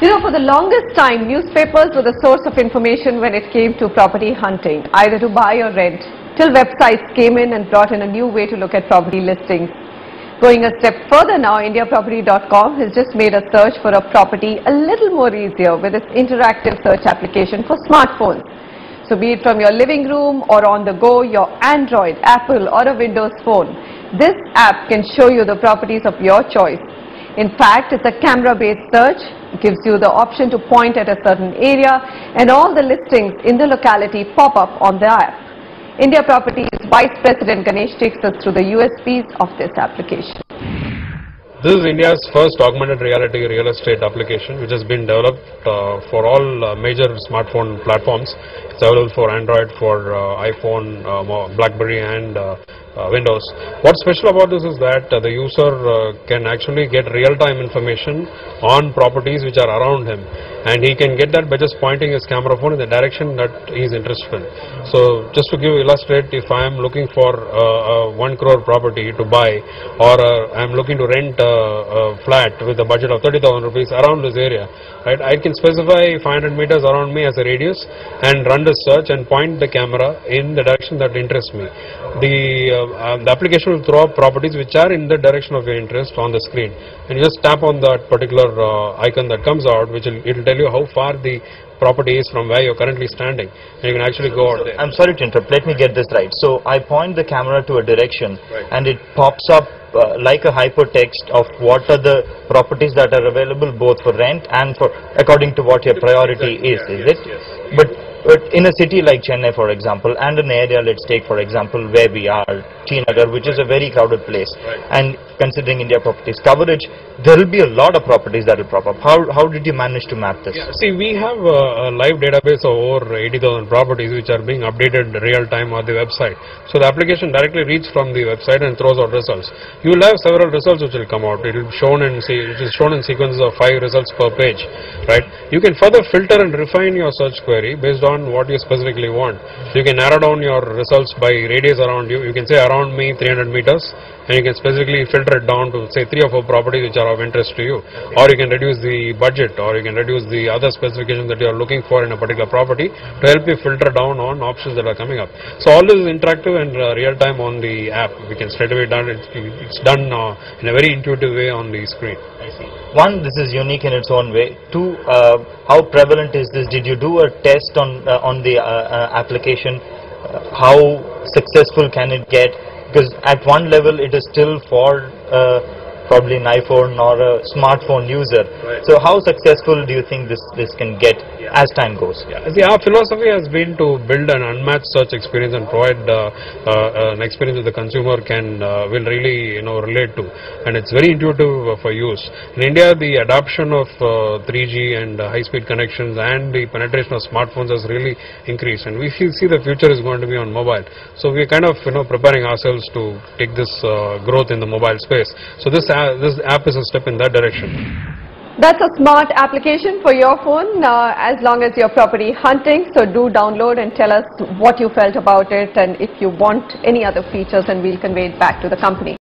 For the longest time, newspapers were the source of information when it came to property hunting, either to buy or rent, till websites came in and brought in a new way to look at property listings. Going a step further now, IndiaProperty.com has just made a search for a property a little more easier with its interactive search application for smartphones. So be it from your living room or on the go, your Android, Apple or a Windows phone, this app can show you the properties of your choice. In fact, it's a camera-based search. It gives you the option to point at a certain area and all the listings in the locality pop up on the app. India Property's Vice President Ganesh takes us through the USPs of this application. This is India's first augmented reality real estate application, which has been developed for all major smartphone platforms. It's available for Android, for iPhone, BlackBerry and Windows. What's special about this is that the user can actually get real-time information on properties which are around him, and he can get that by just pointing his camera phone in the direction that he is interested in. So just to illustrate, if I am looking for a 1 crore property to buy, or I am looking to rent a flat with a budget of 30,000 rupees around this area, right, I can specify 500 meters around me as a radius and run the search and point the camera in the direction that interests me. The application will throw up properties which are in the direction of your interest on the screen, and you just tap on that particular icon that comes out, which it will tell you how far the property is from where you're currently standing, and you can actually go out there. I'm sorry to interrupt, let me get this right. So I point the camera to a direction, and it pops up like a hypertext of what are the properties that are available both for rent and for according to what your priority is it? Yes. But in a city like Chennai, for example, and an area, let's take for example where we are, T Nagar, which is a very crowded place, and considering India Property's coverage, there will be a lot of properties that will pop up. How did you manage to map this? Yeah, see, we have a live database of over 80,000 properties which are being updated real time on the website. So the application directly reads from the website and throws out results. You will have several results which will come out. It is shown in sequences of 5 results per page, right? You can further filter and refine your search query based on what you specifically want. So you can narrow down your results by radius around you. You can say around me 300 meters, and you can specifically filter it down to say 3 or 4 properties which are of interest to you, or you can reduce the budget, or you can reduce the other specifications that you are looking for in a particular property to help you filter down on options that are coming up. So all this is interactive and real time on the app. We can straight away done it's done in a very intuitive way on the screen. I see. One, this is unique in its own way. Two, how prevalent is this? Did you do a test on the application? How successful can it get? Because at one level it is still for probably an iPhone or a smartphone user. Right. So how successful do you think this can get as time goes? See, our philosophy has been to build an unmatched search experience and provide an experience that the consumer will really relate to, and it's very intuitive for use. In India, the adoption of 3G and high-speed connections and the penetration of smartphones has really increased, and we see the future is going to be on mobile. So we're kind of preparing ourselves to take this growth in the mobile space. So this app is a step in that direction. That's a smart application for your phone as long as you're property hunting. So do download and tell us what you felt about it, and if you want any other features, and we'll convey it back to the company.